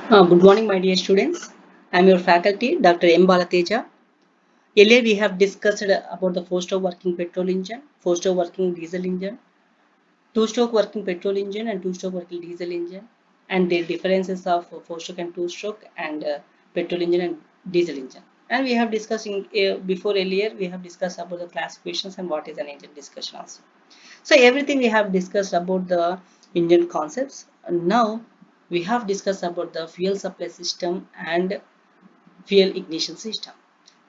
Good morning, my dear students. I am your faculty, Dr. M.Bala Theja. Earlier, we have discussed about the four-stroke working petrol engine, four-stroke working diesel engine, two-stroke working petrol engine, and two-stroke working diesel engine, and the differences of four-stroke and two-stroke, and petrol engine and diesel engine. And we have discussed before earlier, we have discussed about the classifications and what is an engine discussion also. So everything we have discussed about the engine concepts. And now we have discussed about the fuel supply system and fuel ignition system.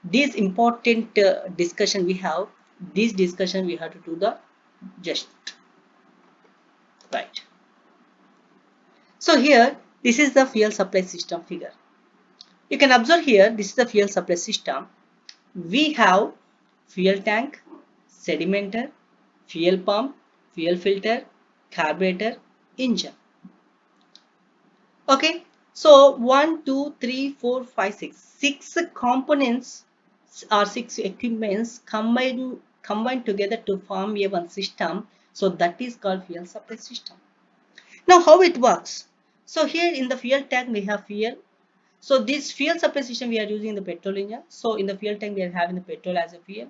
This important discussion we have. This discussion we have to do the just right. So here this is the fuel supply system figure. You can observe here this is the fuel supply system. We have fuel tank, sedimenter, fuel pump, fuel filter, carburetor, engine. Okay, so 1, 2, 3, 4, 5, 6. 6 components or 6 equipments combined together to form a one system. So that is called fuel supply system. Now how it works? So here in the fuel tank we have fuel. So this fuel supply system we are using the petrol engine. So in the fuel tank we are having the petrol as a fuel.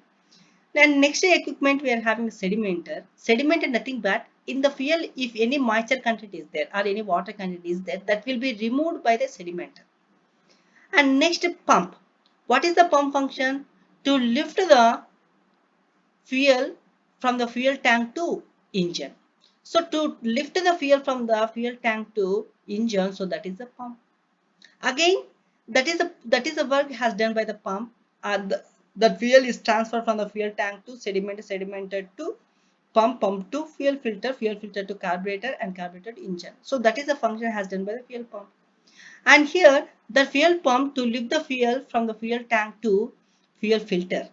Then next equipment we are having a sedimenter. Sedimenter nothing but in the fuel if any moisture content is there or any water content is there, that will be removed by the sedimenter. And next pump. What is the pump function? To lift the fuel from the fuel tank to engine. So to lift the fuel from the fuel tank to engine, so that is the pump. Again, that is the work has done by the pump. The fuel is transferred from the fuel tank to sedimenter to pump to fuel filter to carburetor, and carburetor to engine. So that is the function has done by the fuel pump. And here the fuel pump to lift the fuel from the fuel tank to fuel filter.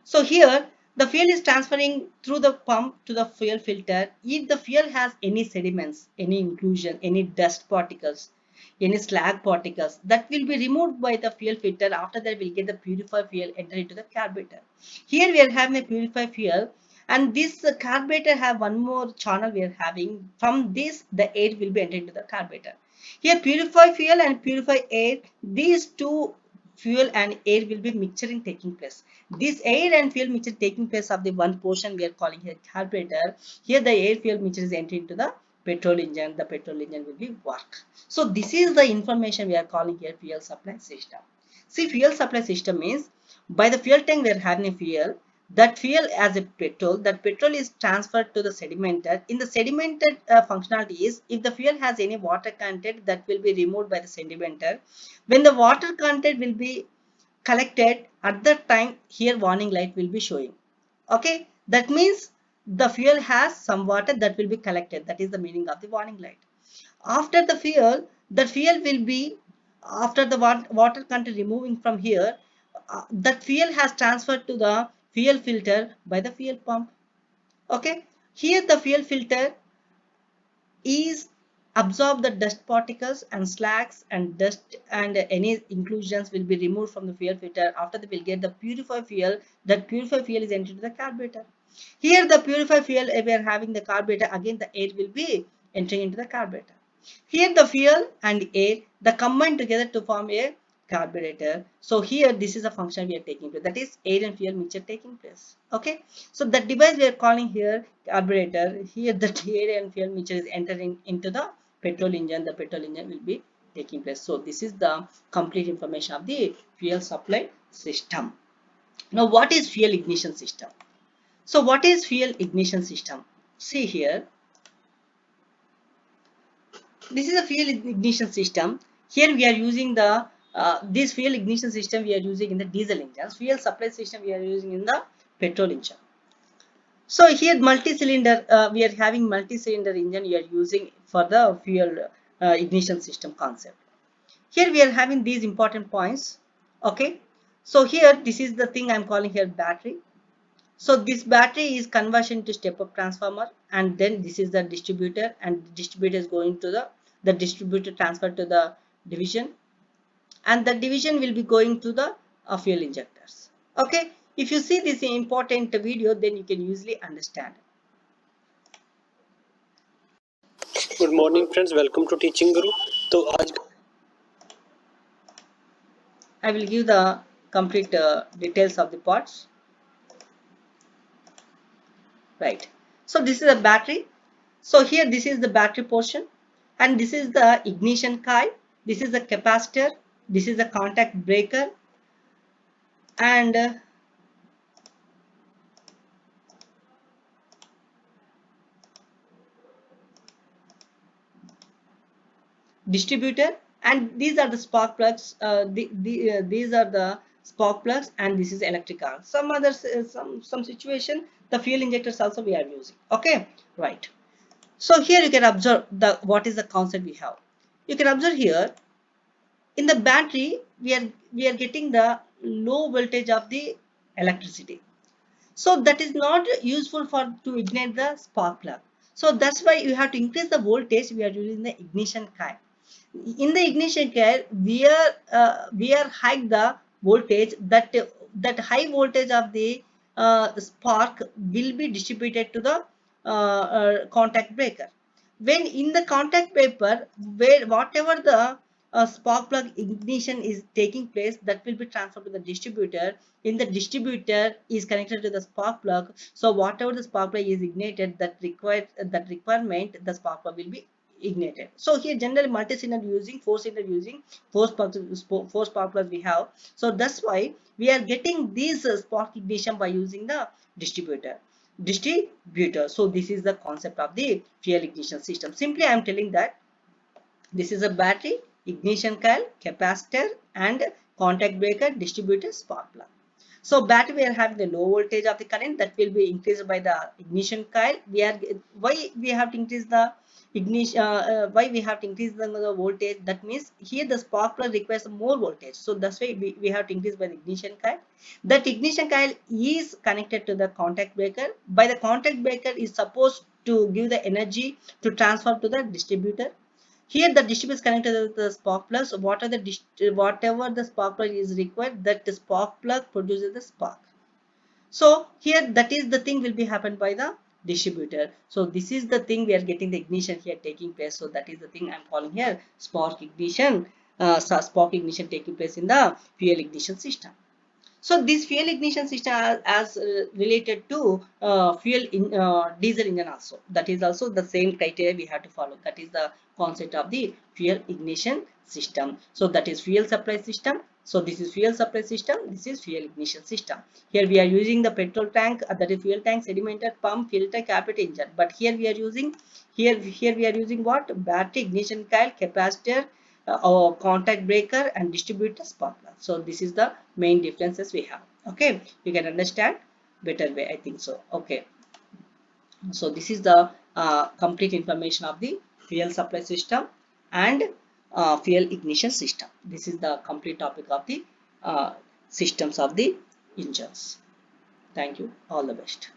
So here the fuel is transferring through the pump to the fuel filter. If the fuel has any sediments, any inclusion, any dust particles, any slag particles, that will be removed by the fuel filter. After that we'll get the purified fuel enter into the carburetor. Here we are having a purified fuel, and this carburetor have one more channel we are having. From this the air will be entered into the carburetor. Here purified fuel and purified air, these two fuel and air will be mixturing taking place. This air and fuel mixture taking place of the one portion we are calling here carburetor. Here the air fuel mixture is entering into the petrol engine. The petrol engine will be work. So this is the information we are calling here fuel supply system. See, fuel supply system means by the fuel tank we are having a fuel. That fuel as a petrol, that petrol is transferred to the sedimenter. In the sedimenter functionality is if the fuel has any water content, that will be removed by the sedimenter. When the water content will be collected at that time, here warning light will be showing. Okay, that means the fuel has some water that will be collected. That is the meaning of the warning light. After the fuel will be, after the water content removing from here, that fuel has transferred to the fuel filter by the fuel pump. Okay, here the fuel filter is absorb the dust particles and slags and dust, and any inclusions will be removed from the fuel filter. After that we'll get the purified fuel. That purified fuel is entered to the carburetor. Here the purified fuel, we are having the carburetor, again the air will be entering into the carburetor. Here the fuel and air, the combine together to form a carburetor. So here this is a function we are taking place, that is air and fuel mixture taking place. Okay, so the device we are calling here carburetor. Here the air and fuel mixture is entering into the petrol engine. The petrol engine will be taking place. So this is the complete information of the fuel supply system. Now what is fuel ignition system? So what is fuel ignition system? See here, this is a fuel ignition system. Here we are using the this fuel ignition system we are using in the diesel engines. Fuel supply system we are using in the petrol engine. So here multi-cylinder, we are having multi-cylinder engine we are using for the fuel ignition system concept. Here we are having these important points. Okay, so here this is the thing I am calling here battery. So this battery is conversion to step-up transformer, and then this is the distributor, and the distributor is going to the distributor transfer to the division, and the division will be going to the fuel injectors. Okay, if you see this important video, then you can usually understand. Good morning friends, welcome to Teaching Guru. तो आज I will give the complete details of the parts. Right. So this is a battery. So here this is the battery portion, and this is the ignition coil. This is the capacitor. This is the contact breaker, and distributor, and these are the spark plugs. These are the spark plugs, and this is electrical. Some others, some situation, the fuel injectors also we are using. Okay, right. So here you can observe the what is the concept we have. You can observe here in the battery we are getting the low voltage of the electricity. So that is not useful for to ignite the spark plug. So that's why you have to increase the voltage. We are using the ignition coil. In the ignition coil, we are high the voltage, that high voltage of the spark will be distributed to the contact breaker. When in the contact breaker, where whatever the spark plug ignition is taking place, that will be transferred to the distributor. In the distributor is connected to the spark plug. So whatever the spark plug is ignited, that requirement, the spark plug will be ignited. So here generally multi-cylinder using, four-cylinder using, four spark plugs we have. So that's why we are getting this spark ignition by using the distributor. So this is the concept of the fuel ignition system. Simply I am telling that this is a battery, ignition coil, capacitor, and contact breaker, distributor, spark plug. So battery we are having the low voltage of the current that will be increased by the ignition coil. Why we have to increase the ignition? Why we have to increase the voltage? That means here the spark plug requires more voltage. So that's why we have to increase by the ignition coil. That ignition coil is connected to the contact breaker. By the contact breaker is supposed to give the energy to transfer to the distributor. Here the distributor is connected to the spark plug. So whatever the spark plug is required, that the spark plug produces the spark. So here that is the thing will be happened by the distributor. So this is the thing we are getting the ignition here taking place. So that is the thing I'm calling here spark ignition. Spark ignition taking place in the fuel ignition system. So this fuel ignition system as related to diesel engine also. That is also the same criteria we have to follow. That is the concept of the fuel ignition system. So that is fuel supply system. So this is fuel supply system. This is fuel ignition system. Here we are using the petrol tank, that is fuel tank, sedimenter, pump, filter, carburetor, engine. But here we are using here we are using what? Battery, ignition coil, capacitor, our contact breaker, and distributor, spark plug. So this is the main differences we have. Okay, you can understand better way, I think so. Okay, so this is the complete information of the fuel supply system and fuel ignition system. This is the complete topic of the systems of the engines. Thank you, all the best.